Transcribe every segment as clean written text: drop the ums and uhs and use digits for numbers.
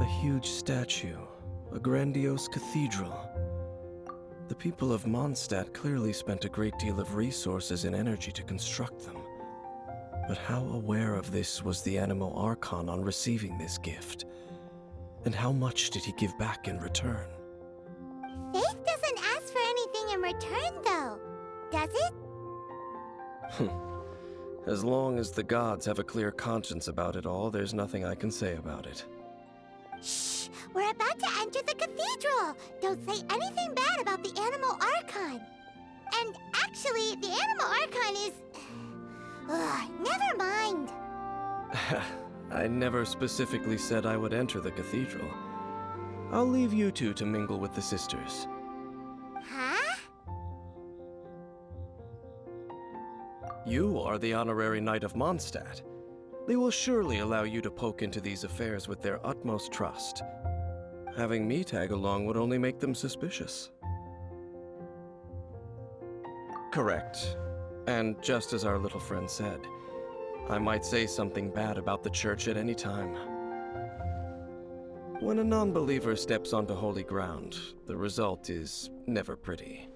huge statue, a grandiose cathedral. The people of Mondstadt clearly spent a great deal of resources and energy to construct them. But how aware of this was the Animo Archon on receiving this gift? And how much did he give back in return? Faith doesn't ask for anything in return, though, does it? As long as the gods have a clear conscience about it all, there's nothing I can say about it. Shh! We're about to enter the cathedral! Don't say anything bad about the Animo Archon! And actually, the Animo Archon is... never mind! I never specifically said I would enter the cathedral. I'll leave you two to mingle with the sisters. Huh? You are the honorary knight of Mondstadt. They will surely allow you to poke into these affairs with their utmost trust. Having me tag along would only make them suspicious. Correct. And just as our little friend said, I might say something bad about the church at any time. When a non-believer steps onto holy ground, the result is never pretty.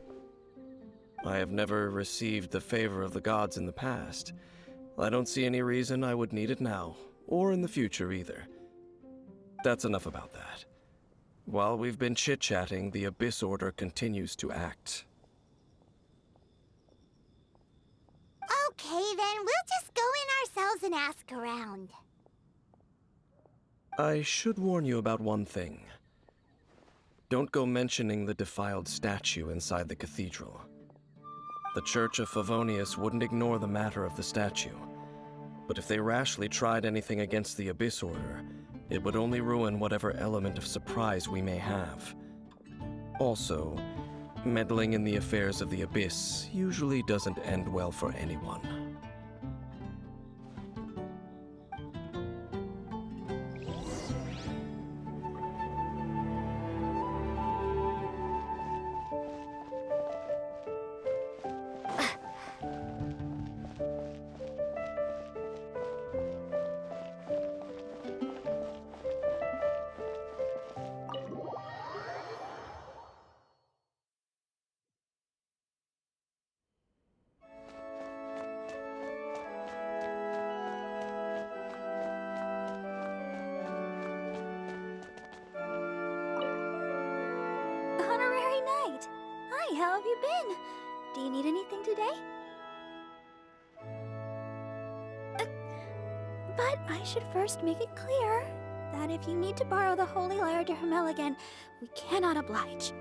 I have never received the favor of the gods in the past. I don't see any reason I would need it now, or in the future either. That's enough about that. While we've been chit-chatting, the Abyss Order continues to act. Okay, then we'll just go in ourselves and ask around. I should warn you about one thing. Don't go mentioning the defiled statue inside the cathedral. The Church of Favonius wouldn't ignore the matter of the statue. But if they rashly tried anything against the Abyss Order, it would only ruin whatever element of surprise we may have. Also, meddling in the affairs of the Abyss usually doesn't end well for anyone. Honorary Knight! Hi, how have you been? Do you need anything today? But I should first make it clear that if you need to borrow the Holy Lyre to Hermel again, we cannot oblige.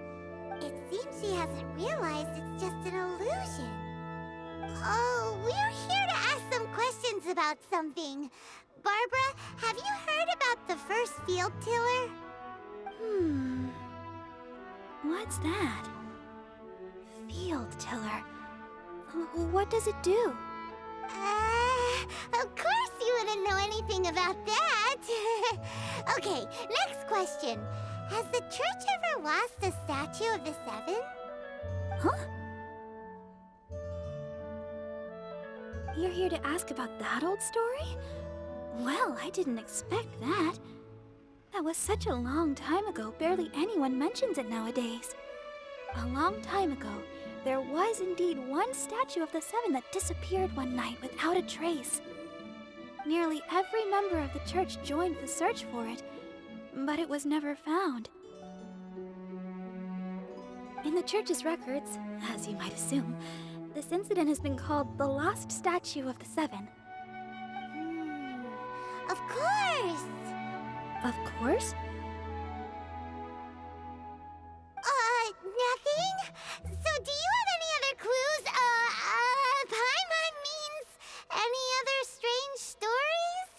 It seems she hasn't realized it's just an illusion. Oh, we're here to ask some questions about something. Barbara, have you heard about the first field tiller? What's that? Field tiller. What does it do? Of course you wouldn't know anything about that. Okay, next question. Has the church ever lost a statue of the Seven? Huh? You're here to ask about that old story? Well, I didn't expect that. That was such a long time ago, barely anyone mentions it nowadays. A long time ago, there was indeed one statue of the Seven that disappeared one night without a trace. Nearly every member of the church joined the search for it, but it was never found. In the church's records, as you might assume, this incident has been called the Lost Statue of the Seven. Of course! Of course? Nothing? So do you have any other clues? Paimon means any other strange stories?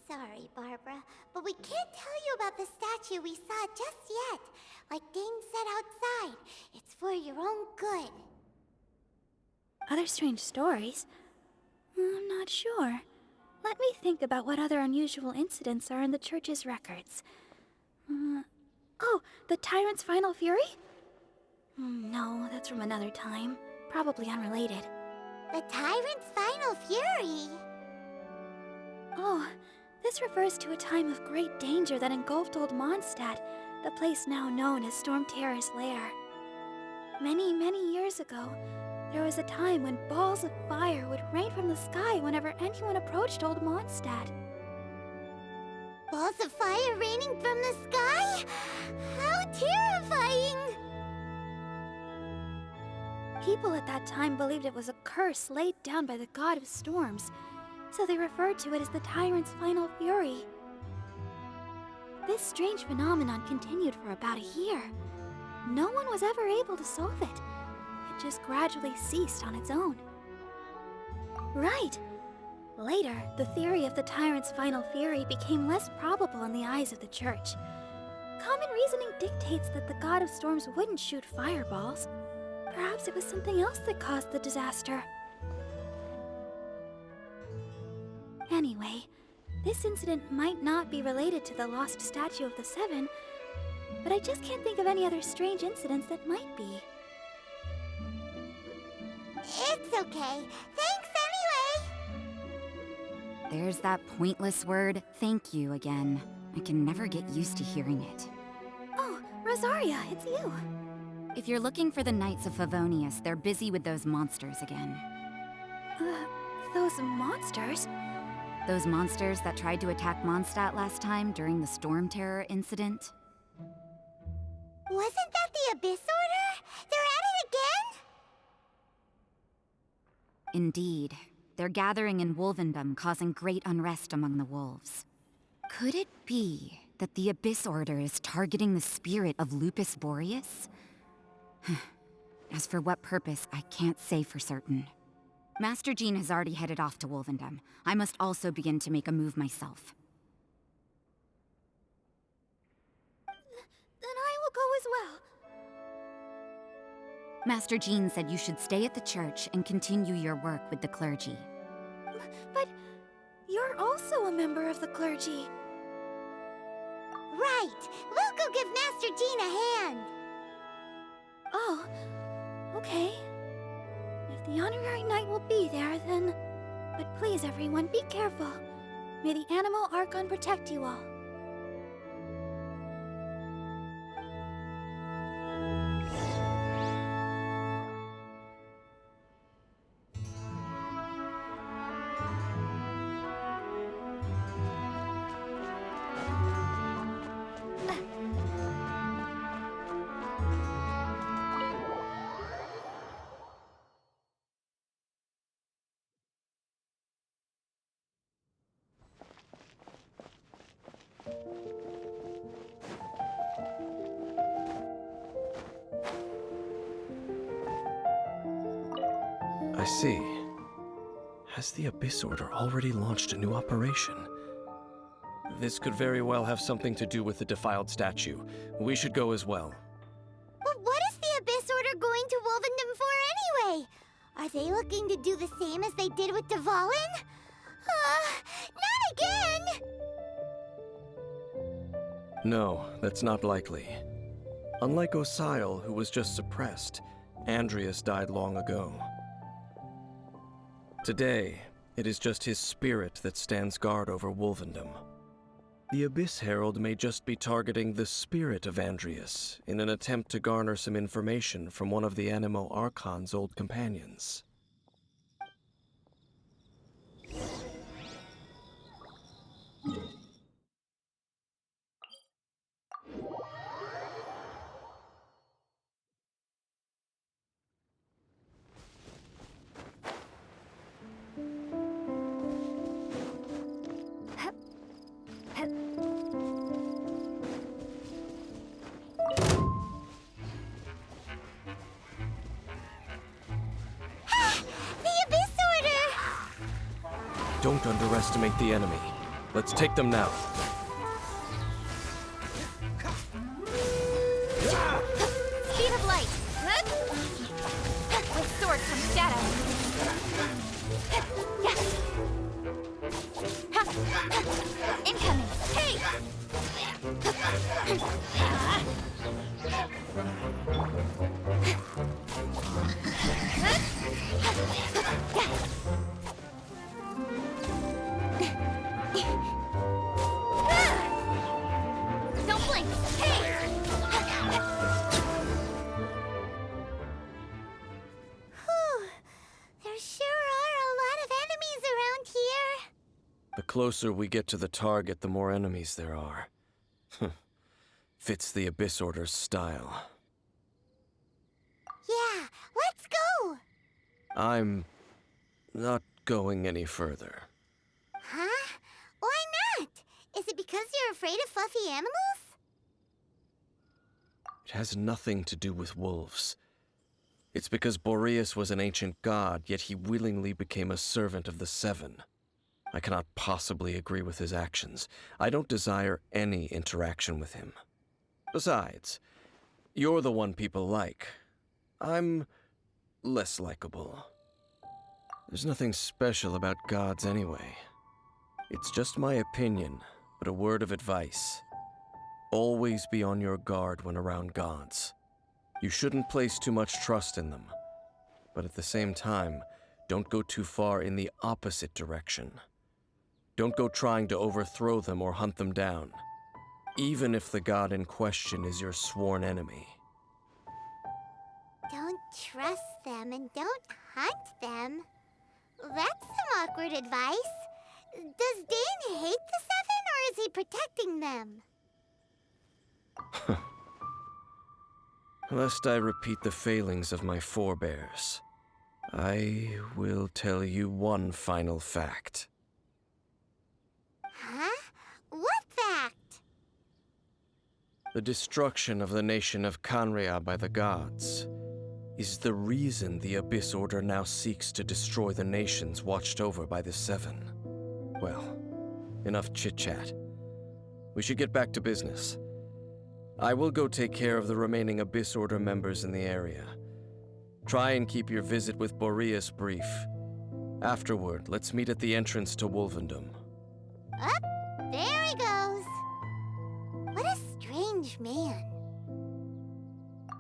Sorry, Barbara, but we can't tell you about the statue we saw just yet. Like Dane said outside, it's for your own good. Other strange stories? I'm not sure. Let me think about what other unusual incidents are in the church's records. Oh, the Tyrant's Final Fury? No, that's from another time. Probably unrelated. The Tyrant's Final Fury? Oh, This refers to a time of great danger that engulfed old Mondstadt, the place now known as Storm Terror's lair. Many, many years ago, there was a time when balls of fire would rain from the sky whenever anyone approached old Mondstadt. Balls of fire raining from the sky? How terrifying! People at that time believed it was a curse laid down by the god of storms, so they referred to it as the tyrant's final fury. This strange phenomenon continued for about a year. No one was ever able to solve it. It just gradually ceased on its own. Right! Later, the theory of the tyrant's final fury became less probable in the eyes of the church. Common reasoning dictates that the god of storms wouldn't shoot fireballs. Perhaps it was something else that caused the disaster. Anyway, this incident might not be related to the lost statue of the Seven, but I just can't think of any other strange incidents that might be. It's okay. Thanks anyway! There's that pointless word, thank you, again. I can never get used to hearing it. Oh, Rosaria, it's you. If you're looking for the Knights of Favonius, they're busy with those monsters again. Those monsters? Those monsters that tried to attack Mondstadt last time during the Storm Terror incident? Wasn't that the Abyss Order? They're at it again? Indeed. They're gathering in Wolvendom, causing great unrest among the wolves. Could it be that the Abyss Order is targeting the spirit of Lupus Boreas? As for what purpose, I can't say for certain. Master Jean has already headed off to Wolvendom. I must also begin to make a move myself. Then I will go as well. Master Jean said you should stay at the church and continue your work with the clergy. But you're also a member of the clergy. Right! We'll go give Master Jean a hand! Oh, okay. If the honorary knight will be there, then... But please, everyone, be careful. May the Animal Archon protect you all. I see. Has the Abyss Order already launched a new operation? This could very well have something to do with the defiled statue. We should go as well. But what is the Abyss Order going to Wolvendom for anyway? Are they looking to do the same as they did with Dvalin? Not again! No, that's not likely. Unlike Osile, who was just suppressed, Andreas died long ago. Today, it is just his spirit that stands guard over Wolvendom. The Abyss Herald may just be targeting the spirit of Andreas in an attempt to garner some information from one of the Animo Archon's old companions. Don't underestimate the enemy. Let's take them now. Speed of light! With sword comes shadow. Incoming! Hey! The closer we get to the target, the more enemies there are. Fits the Abyss Order's style. Yeah, let's go! I'm not going any further. Huh? Why not? Is it because you're afraid of fluffy animals? It has nothing to do with wolves. It's because Boreas was an ancient god, yet he willingly became a servant of the Seven. I cannot possibly agree with his actions. I don't desire any interaction with him. Besides, you're the one people like. I'm less likable. There's nothing special about gods anyway. It's just my opinion, but a word of advice. Always be on your guard when around gods. You shouldn't place too much trust in them. But at the same time, don't go too far in the opposite direction. Don't go trying to overthrow them or hunt them down, even if the god in question is your sworn enemy. Don't trust them and don't hunt them. That's some awkward advice. Does Dane hate the Seven, or is he protecting them? Lest I repeat the failings of my forebears, I will tell you one final fact. Huh? What fact? The destruction of the nation of Canria by the gods is the reason the Abyss Order now seeks to destroy the nations watched over by the Seven. Well, enough chit-chat. We should get back to business. I will go take care of the remaining Abyss Order members in the area. Try and keep your visit with Boreas brief. Afterward, let's meet at the entrance to Wolvendom. Up, there he goes. What a strange man.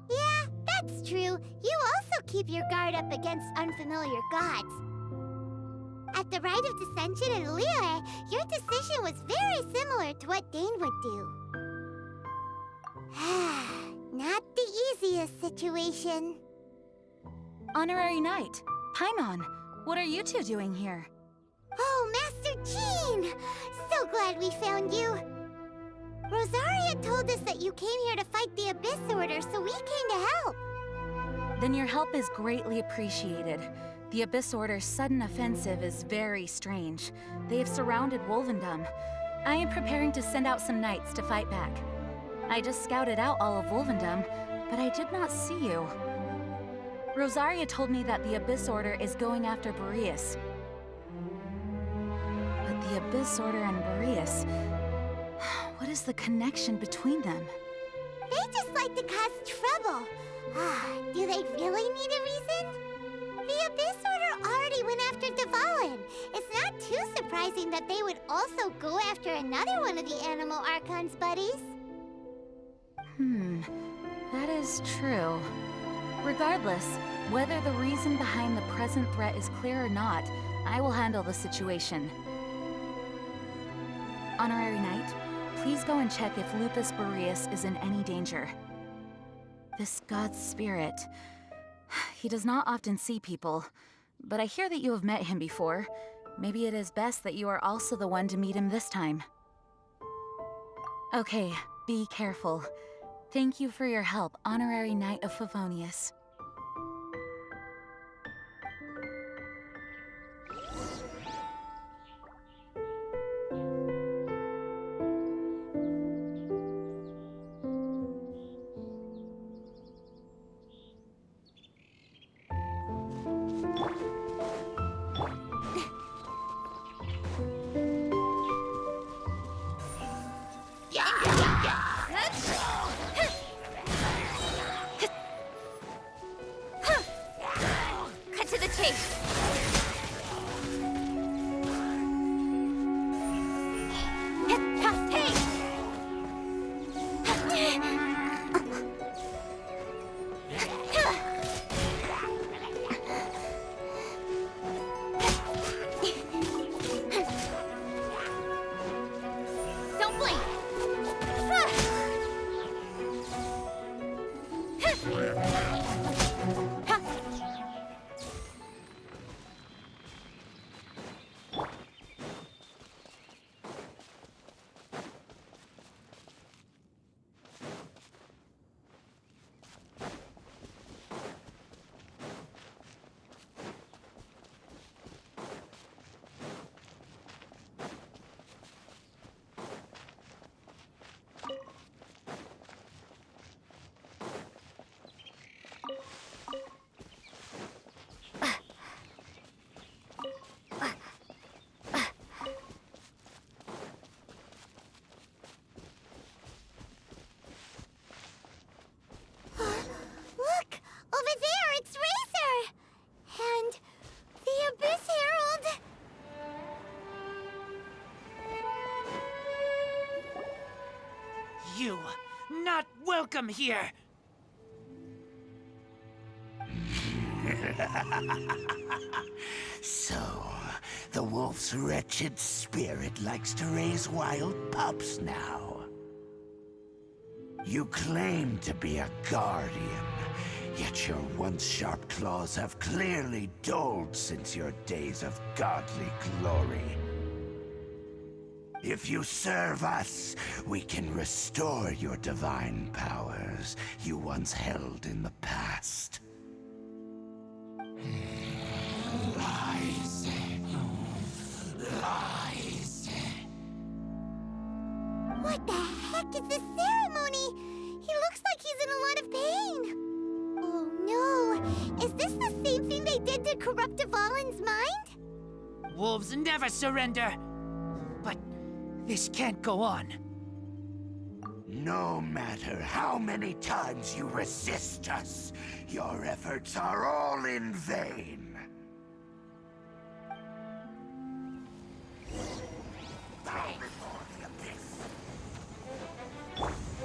Yeah, that's true. You also keep your guard up against unfamiliar gods. At the Rite of Dissension in Liyue, your decision was very similar to what Dane would do. Not the easiest situation. Honorary Knight, Paimon, what are you two doing here? Oh, Master Jean! So glad we found you. Rosaria told us that you came here to fight the Abyss Order, so we came to help. Then your help is greatly appreciated. The Abyss Order's sudden offensive is very strange. They have surrounded Wolvendom. I am preparing to send out some knights to fight back. I just scouted out all of Wolvendom, but I did not see you. Rosaria told me that the Abyss Order is going after Boreas. But the Abyss Order and Boreas... what is the connection between them? They just like to cause trouble. Do they really need a reason? The Abyss Order already went after Dvalin. It's not too surprising that they would also go after another one of the Animal Archon's buddies. That is true. Regardless, whether the reason behind the present threat is clear or not, I will handle the situation. Honorary Knight, please go and check if Lupus Boreas is in any danger. This god's spirit... he does not often see people, but I hear that you have met him before. Maybe it is best that you are also the one to meet him this time. Okay, be careful. Thank you for your help, Honorary Knight of Favonius. welcome here! So, the wolf's wretched spirit likes to raise wild pups now. You claim to be a guardian, yet your once sharp claws have clearly dulled since your days of godly glory. If you serve us, we can restore your divine powers you once held in the past. Lies. Lies. What the heck is this ceremony? He looks like he's in a lot of pain. Oh no, is this the same thing they did to corrupt Dvalin's mind? Wolves never surrender! But this can't go on. No matter how many times you resist us, your efforts are all in vain.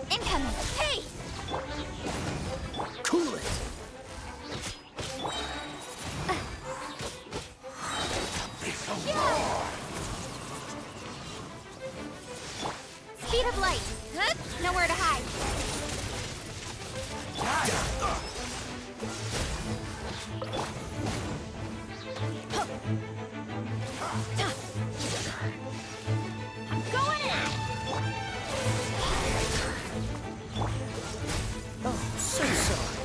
Incoming! Hey! Cool it! Speed of light! Good? Nowhere to hide. I'm going in! Oh, so sorry.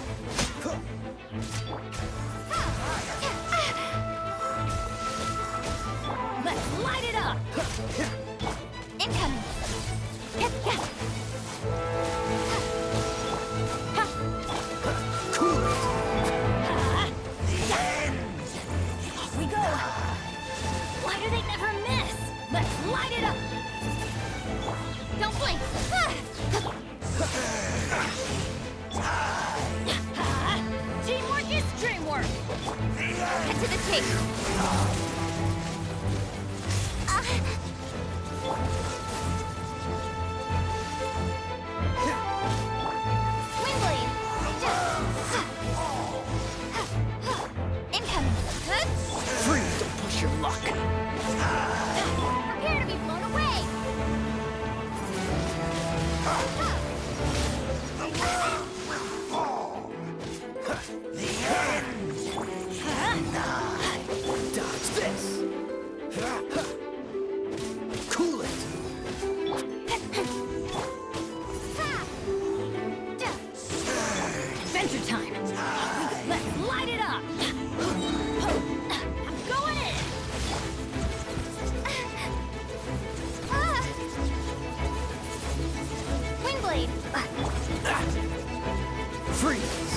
Let's light it up! Incoming! Cool it! Off we go! Why do they never miss? Let's light it up! Don't blink! Teamwork is dreamwork! Head to the tape! Windblade! Incoming! Good? Freeze, don't push your luck. Prepare to be blown away! Dodge this. Cool it. Adventure time! Let's light it up! I'm going in! Windblade! Freeze.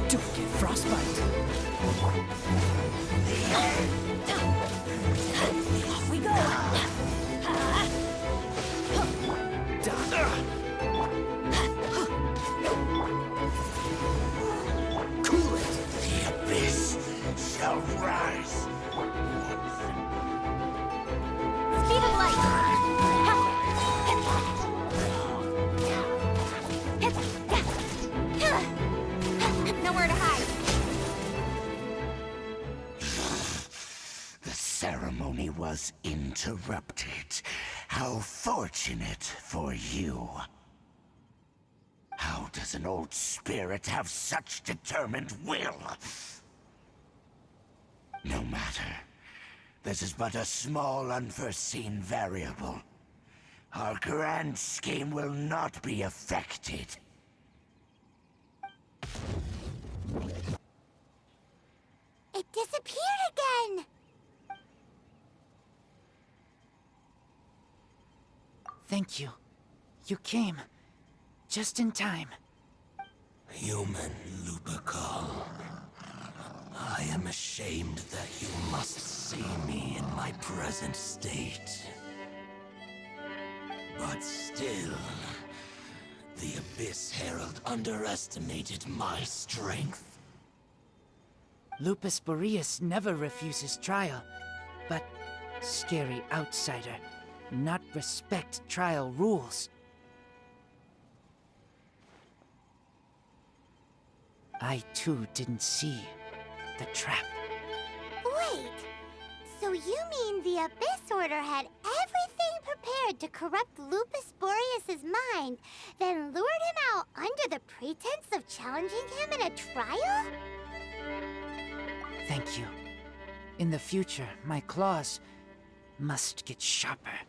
Don't get frostbite. Off we go! Dodge. Cool it. The abyss shall rise. Speed of light! Nowhere to hide! The ceremony was interrupted. How fortunate for you. How does an old spirit have such determined will? No matter. This is but a small unforeseen variable. Our grand scheme will not be affected. It disappeared again! Thank you. You came. Just in time. Human Lupercal. I am ashamed that you must see me in my present state. But still, the Abyss Herald underestimated my strength. Lupus Boreas never refuses trial, but scary outsider, not respect trial rules. I too didn't see the trap. Wait, so you mean the Abyss Order had everything prepared to corrupt Lupus Boreas's mind, then lured him out under the pretense of challenging him in a trial? Thank you. In the future, my claws must get sharper.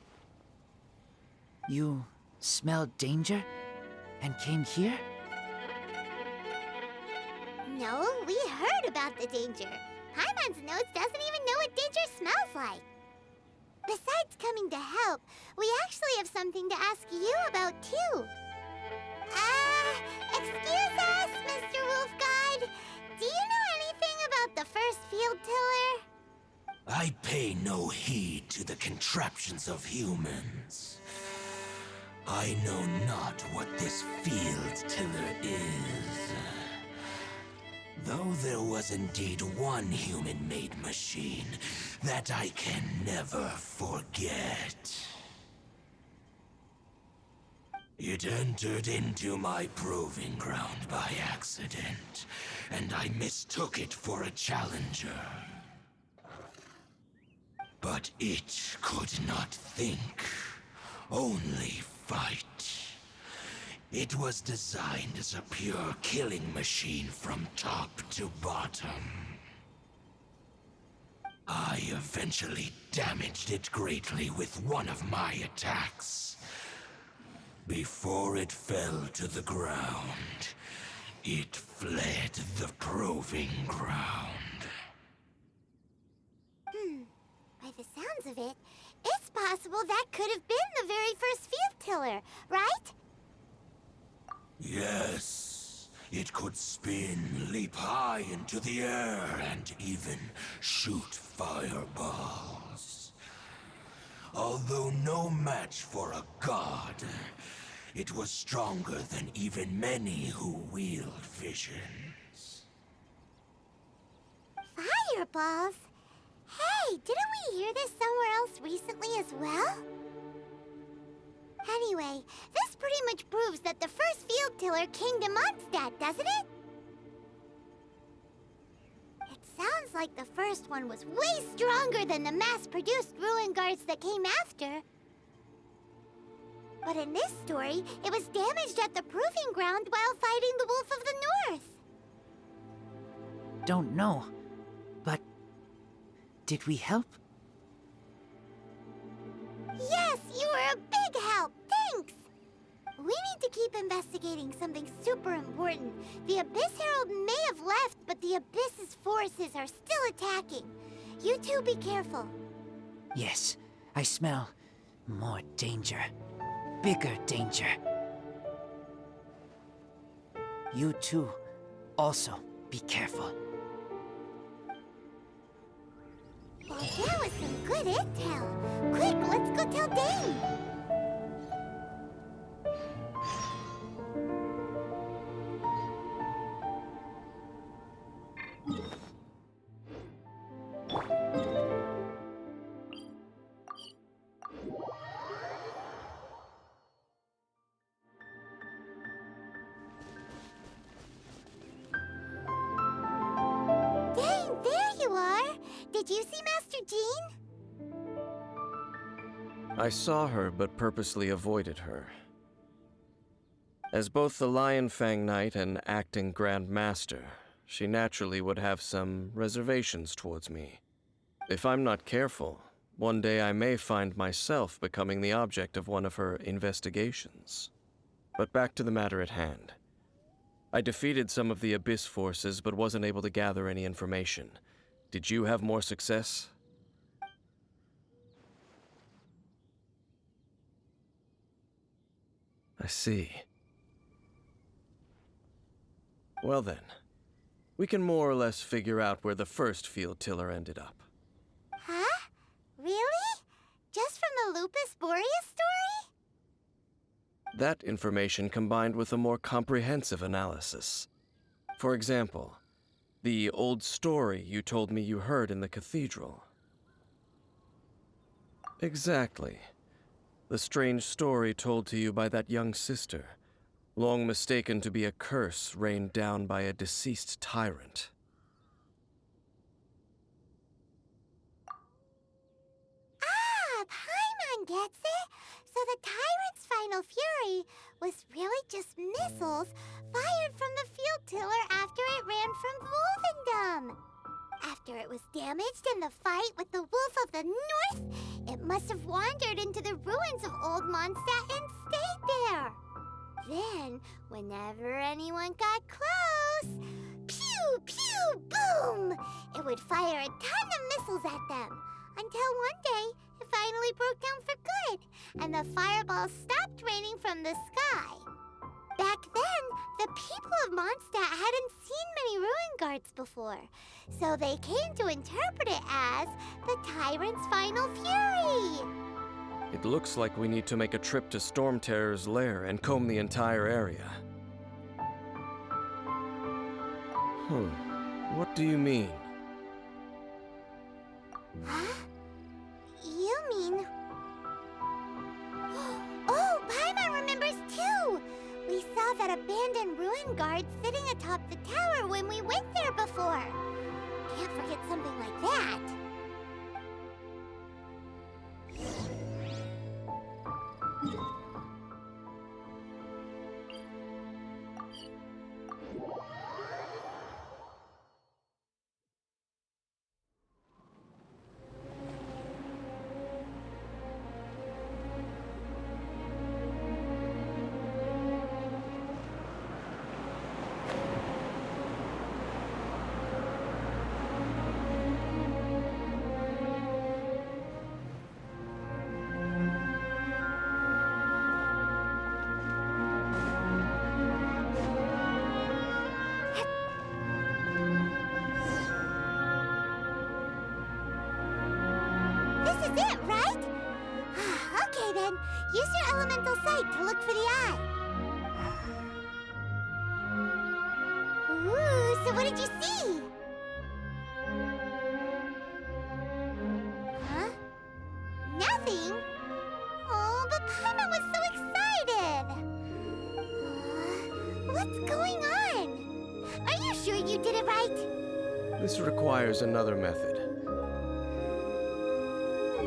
You smelled danger and came here? No, we heard about the danger. Paimon's nose doesn't even know what danger smells like. Besides coming to help, we actually have something to ask you about too. Excuse us, Mr. Wolf God. Do you know anything about the first field tiller? I pay no heed to the contraptions of humans. I know not what this field tiller is. Though there was indeed one human-made machine that I can never forget. It entered into my proving ground by accident, and I mistook it for a challenger. But it could not think, only fight. It was designed as a pure killing machine from top to bottom. I eventually damaged it greatly with one of my attacks. Before it fell to the ground, it fled the proving ground. By the sounds of it, it's possible that could have been the very first field tiller, right? Yes, it could spin, leap high into the air, and even shoot fireballs. Although no match for a god, it was stronger than even many who wield visions. Fireballs? Hey, didn't we hear this somewhere else recently as well? Anyway, this pretty much proves that the first field tiller came to Mondstadt, doesn't it? It sounds like the first one was way stronger than the mass-produced ruin guards that came after. But in this story, it was damaged at the proving ground while fighting the Wolf of the North. Don't know, but did we help? Yes, you were a big help. Thanks. We need to keep investigating something super important. The Abyss Herald may have left, but the Abyss's forces are still attacking. You two be careful. Yes, I smell more danger. Bigger danger. You too, also be careful. Well, that was some good intel. Quick, let's go tell Dane. Dane, there you are. Did you see Master Jean? I saw her, but purposely avoided her. As both the Lion Fang Knight and acting Grand Master, she naturally would have some reservations towards me. If I'm not careful, one day I may find myself becoming the object of one of her investigations. But back to the matter at hand. I defeated some of the Abyss forces, but wasn't able to gather any information. Did you have more success? I see. Well then, we can more or less figure out where the first field tiller ended up. Huh? Really? Just from the Lupus Boreas story? That information combined with a more comprehensive analysis. For example, the old story you told me you heard in the cathedral. Exactly. The strange story told to you by that young sister. long mistaken to be a curse rained down by a deceased tyrant. Ah, Paimon gets it! So the tyrant's final fury was really just missiles fired from the field tiller after it ran from Wolvendom. After it was damaged in the fight with the Wolf of the North, it must have wandered into the ruins of Old Mondstadt and stayed there. Then, whenever anyone got close, pew, pew, boom! It would fire a ton of missiles at them, until one day it finally broke down for good, and the fireballs stopped raining from the sky. Back then, the people of Mondstadt hadn't seen many ruin guards before, so they came to interpret it as the tyrant's final fury. It looks like we need to make a trip to Storm Terror's lair and comb the entire area. What do you mean? Huh? You mean... Oh, Paimon remembers too! We saw that abandoned ruin guard sitting atop the tower when we went there before. Can't forget something like that. Use your elemental sight to look for the eye. Ooh, so what did you see? Huh? Nothing? Oh, but Paimon was so excited. What's going on? Are you sure you did it right? This requires another method.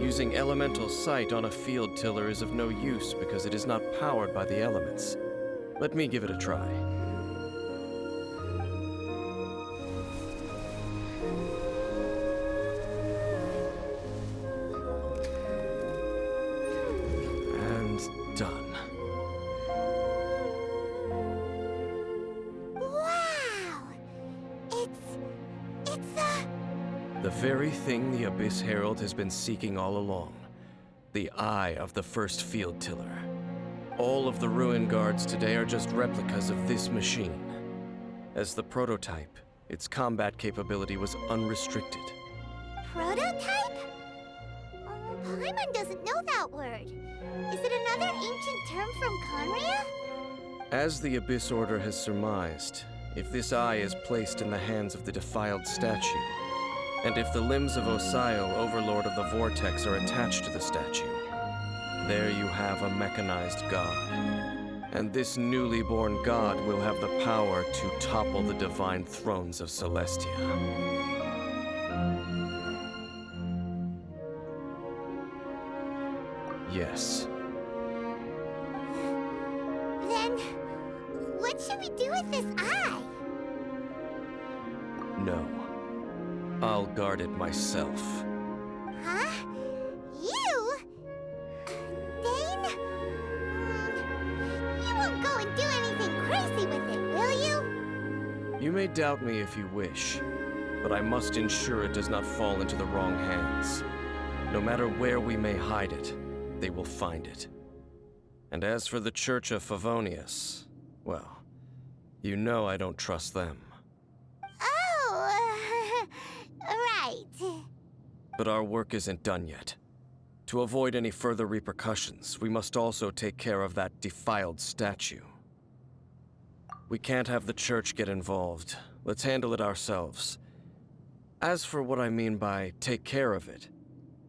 Using elemental sight on a field tiller is of no use because it is not powered by the elements. Let me give it a try. And done. Wow! It's The very thing the Abyss Herald has been seeking all along. The eye of the first field tiller. All of the ruin guards today are just replicas of this machine. As the prototype, its combat capability was unrestricted. prototype? Oh, Paimon doesn't know that word. Is it another ancient term from Conria? As the Abyss Order has surmised, if this eye is placed in the hands of the defiled statue, and if the limbs of Osiel, Overlord of the Vortex, are attached to the statue, there you have a mechanized god. And this newly born god will have the power to topple the divine thrones of Celestia. Yes. Then, what should we do with this eye? No. I'll guard it myself. Huh? You? Dane? You won't go and do anything crazy with it, will you? You may doubt me if you wish, but I must ensure it does not fall into the wrong hands. No matter where we may hide it, they will find it. And as for the Church of Favonius, well, you know I don't trust them. Oh, right. But our work isn't done yet. To avoid any further repercussions, we must also take care of that defiled statue. We can't have the church get involved. Let's handle it ourselves. As for what I mean by take care of it,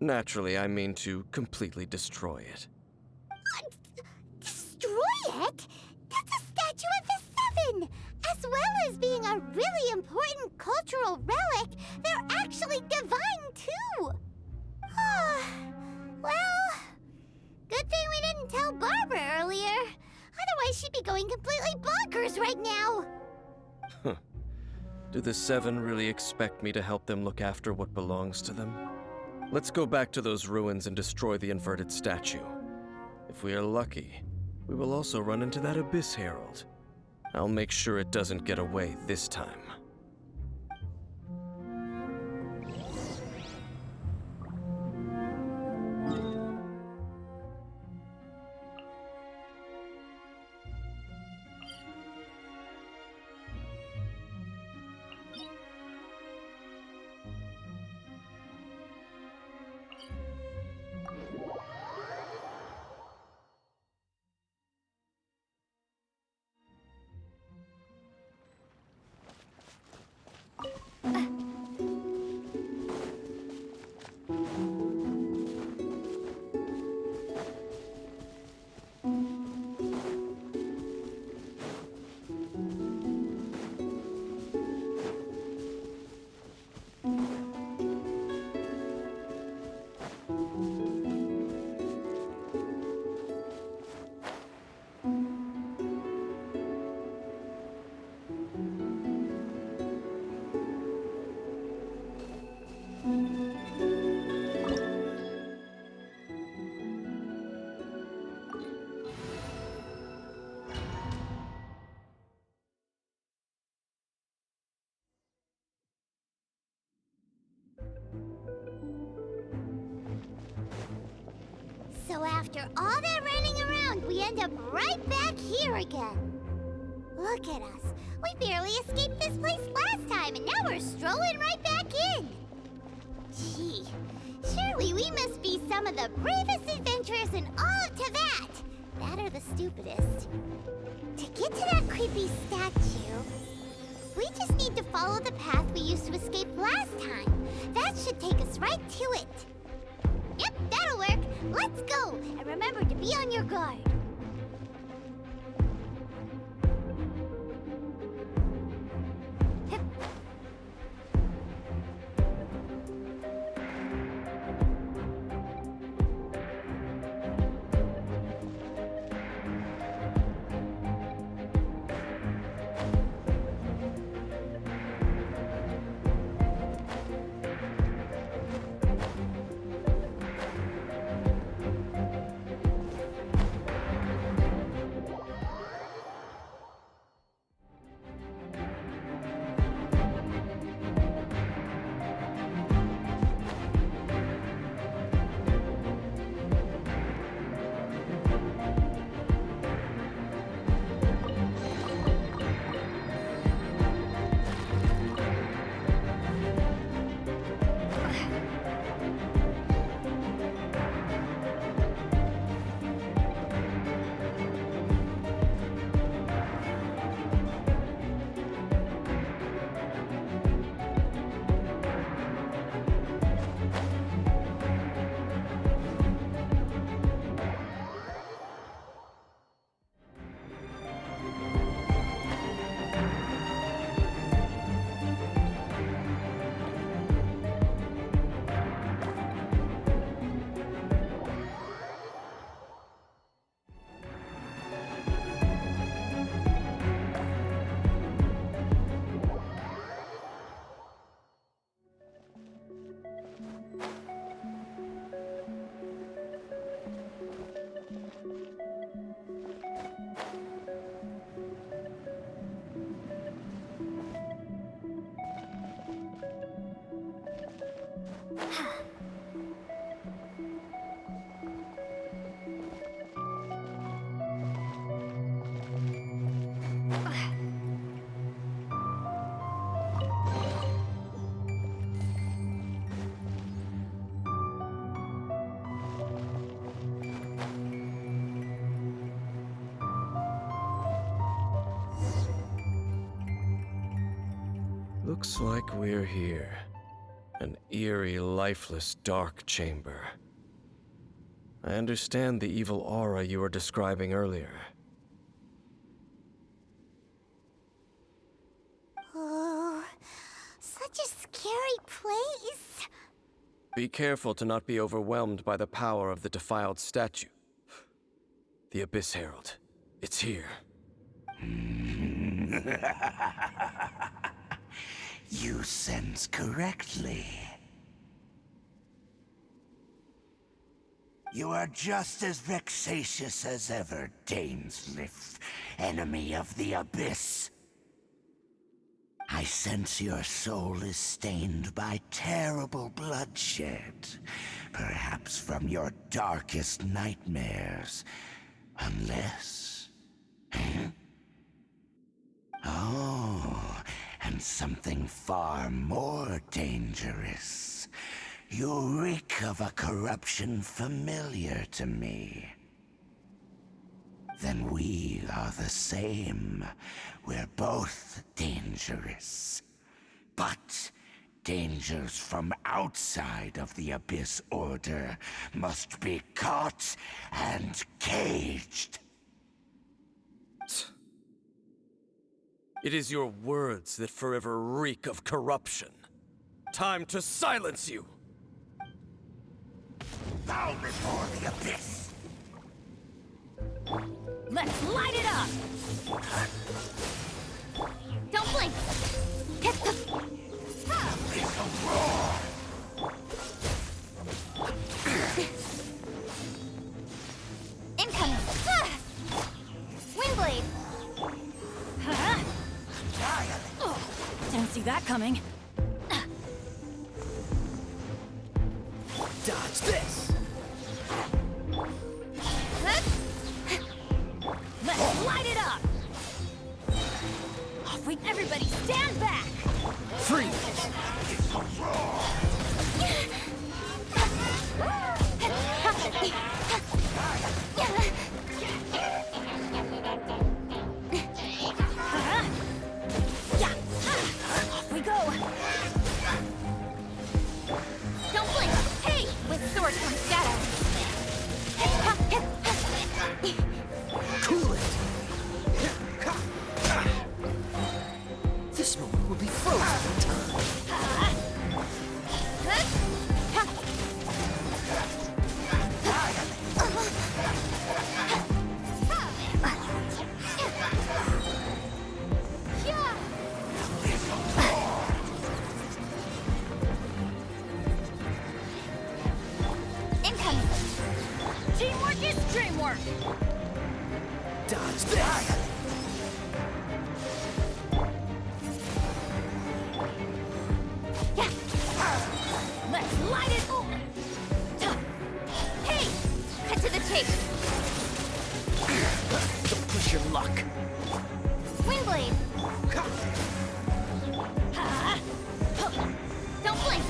naturally I mean to completely destroy it. Destroy it? That's a statue of the Seven! As well as being a really important cultural relic, they're actually divine too! Well, good thing we didn't tell Barbara earlier. Otherwise she'd be going completely bonkers right now. Do the Seven really expect me to help them look after what belongs to them? Let's go back to those ruins and destroy the inverted statue. If we are lucky, we will also run into that Abyss Herald. I'll make sure it doesn't get away this time. So after all that running around, we end up right back here again. Look at us. We barely escaped this place last time, and now we're strolling right back in. Gee, surely we must be some of the bravest adventurers in all of Teyvat. That or the stupidest. To get to that creepy statue, we just need to follow the path we used to escape last time. That should take us right to it. Yep, that'll work. Let's go, and remember to be on your guard. Looks like we're here. An eerie, lifeless, dark chamber. I understand the evil aura you were describing earlier. scary place. Be careful to not be overwhelmed by the power of the defiled statue. The Abyss Herald. It's here. You sense correctly. You are just as vexatious as ever, Dainsmith, enemy of the Abyss. I sense your soul is stained by terrible bloodshed, perhaps from your darkest nightmares, unless... Huh? Oh, and something far more dangerous. You reek of a corruption familiar to me. Then we are the same. We're both dangerous. But dangers from outside of the Abyss Order must be caught and caged. It is your words that forever reek of corruption. Time to silence you! Bow before the Abyss! Let's light it up! Don't blink! Hit the... It's a roar! Incoming! Windblade! Didn't see that coming. Dodge this! Let's light it up! Off we... Everybody stand back! Freeze! Off we go! Don't blink! Hey! With sword comes shadow! Cool it! This moment will be frozen in time. Incoming! Teamwork is dreamwork! Dodge this! Let's light it up! Hey! Cut to the chase! Don't push your luck. Windblade! Don't blink!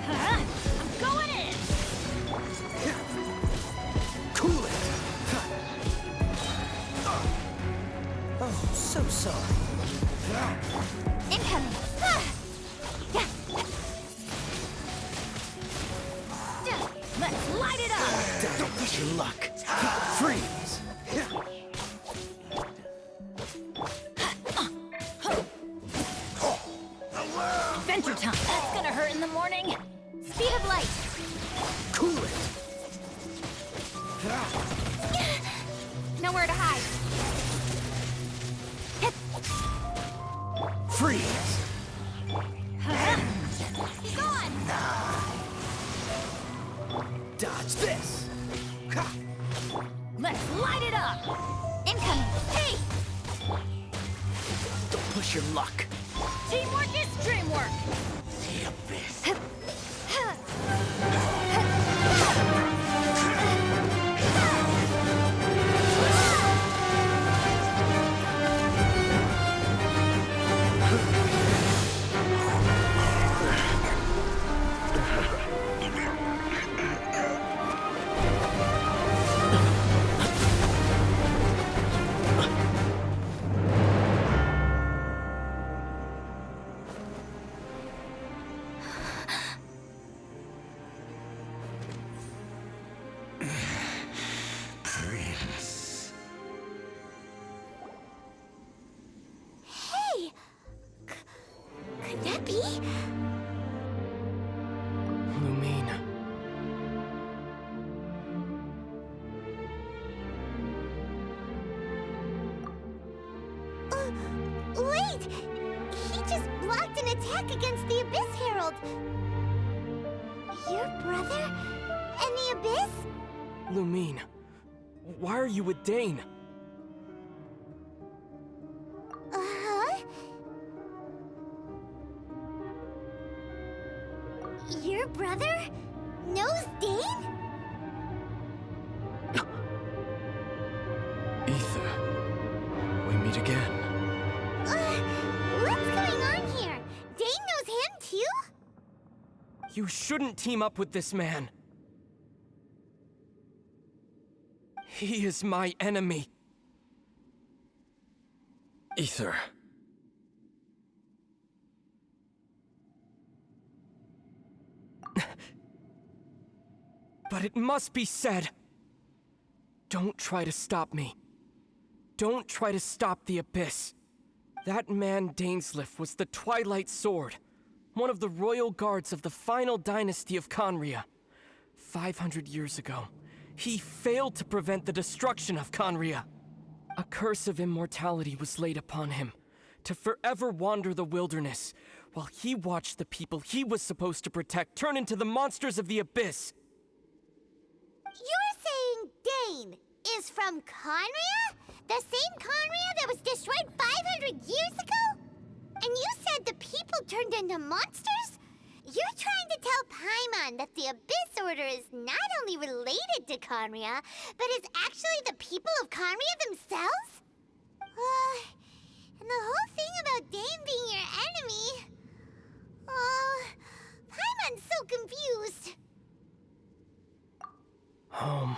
I'm going in! Cool it! Oh, so sorry. Incoming! Let's light it up! Don't push your luck. Freeze! Adventure time! That's gonna hurt in the morning! Speed of light! Cool it! Nowhere to hide! Freeze! Gone! Dodge this! Let's light it up! Incoming! Hey! Don't push your luck. Teamwork is dreamwork! The Abyss. Wait! He just blocked an attack against the Abyss Herald! Your brother? And the Abyss? Lumine, why are you with Dane? Uh-huh? Your brother knows Dane? Ether, we meet again. What's going on here? Dane knows him too? You shouldn't team up with this man. He is my enemy. Ether. But it must be said. Don't try to stop me. Don't try to stop the Abyss. That man Dainsleif was the Twilight Sword, one of the royal guards of the final dynasty of Conria. 500 years ago, he failed to prevent the destruction of Conria. A curse of immortality was laid upon him, to forever wander the wilderness, while he watched the people he was supposed to protect turn into the monsters of the Abyss. You're saying Dane is from Conria? The same Conria that was destroyed 500 years ago? And you said the people turned into monsters? You're trying to tell Paimon that the Abyss Order is not only related to Conria, but is actually the people of Conria themselves? And the whole thing about Dane being your enemy... Paimon's so confused. Home.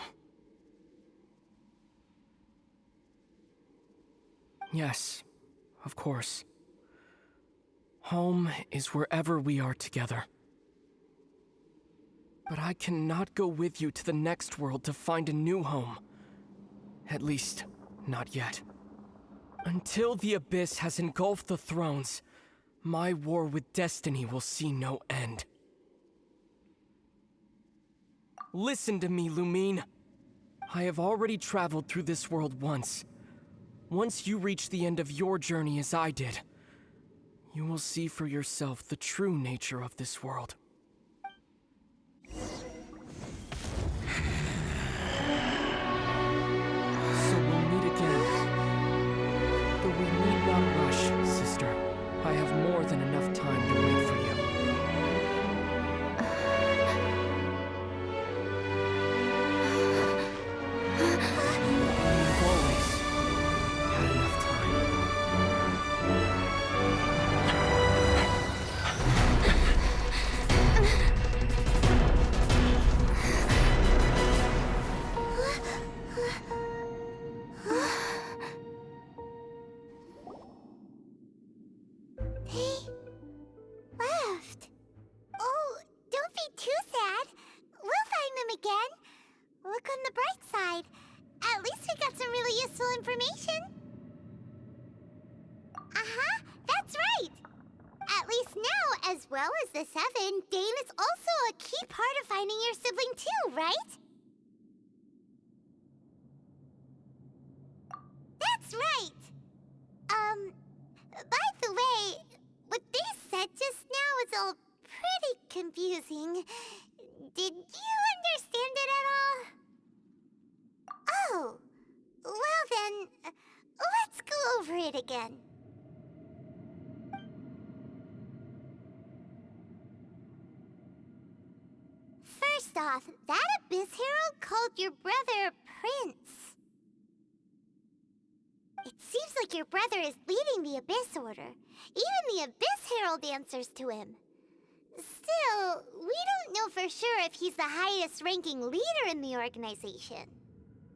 Yes, of course. Home is wherever we are together. But I cannot go with you to the next world to find a new home. At least, not yet. Until the Abyss has engulfed the thrones, my war with destiny will see no end. Listen to me, Lumine. I have already traveled through this world once. Once you reach the end of your journey as I did, you will see for yourself the true nature of this world. So we'll meet again. Though we need not rush, sister. I have more than enough time to wait for you. You've always had enough time. They left. Oh, don't be too sad. We'll find them again. Look on the bright side. At least we got some really useful information. Uh-huh, that's right. At least now, as well as the Seven, Dane is also a key part of finding your sibling too, right? That's right. By the way, what they said just now is all pretty confusing. Did you understand it at all? Oh, well then, let's go over it again. First off, that Abyss Herald called your brother Prince. It seems like your brother is leading the Abyss Order. Even the Abyss Herald answers to him. Still, we don't know for sure if he's the highest-ranking leader in the organization.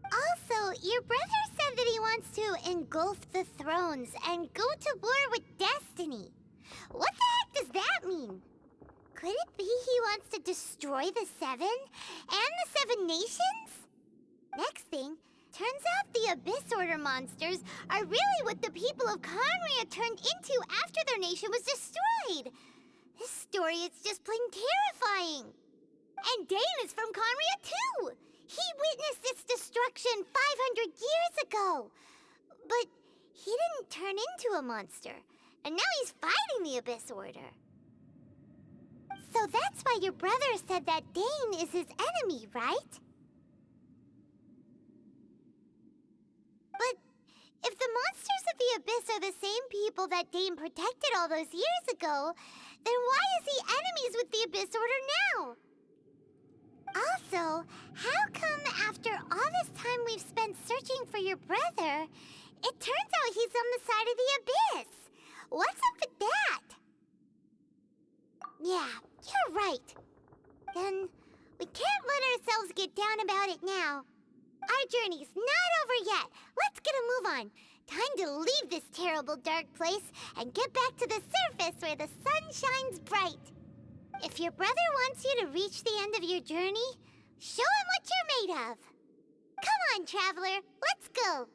Also, your brother said that he wants to engulf the thrones and go to war with destiny. What the heck does that mean? Could it be he wants to destroy the Seven and the Seven Nations? Next thing, turns out the Abyss Order monsters are really what the people of Conria turned into after their nation was destroyed. This story is just plain terrifying. And Dane is from Conria too. He witnessed its destruction 500 years ago. But He didn't turn into a monster, and now he's fighting the Abyss Order. So that's why your brother said that Dane is his enemy, right? But if the monsters of the Abyss are the same people that Dane protected all those years ago, then why is he enemies with the Abyss Order now? Also, how come after all this time we've spent searching for your brother, it turns out he's on the side of the Abyss? What's up with that? Yeah, you're right. Then we can't let ourselves get down about it now. Our journey's not over yet. Let's get a move on. Time to leave this terrible dark place and get back to the surface where the sun shines bright. If your brother wants you to reach the end of your journey, show him what you're made of. Come on, traveler, let's go.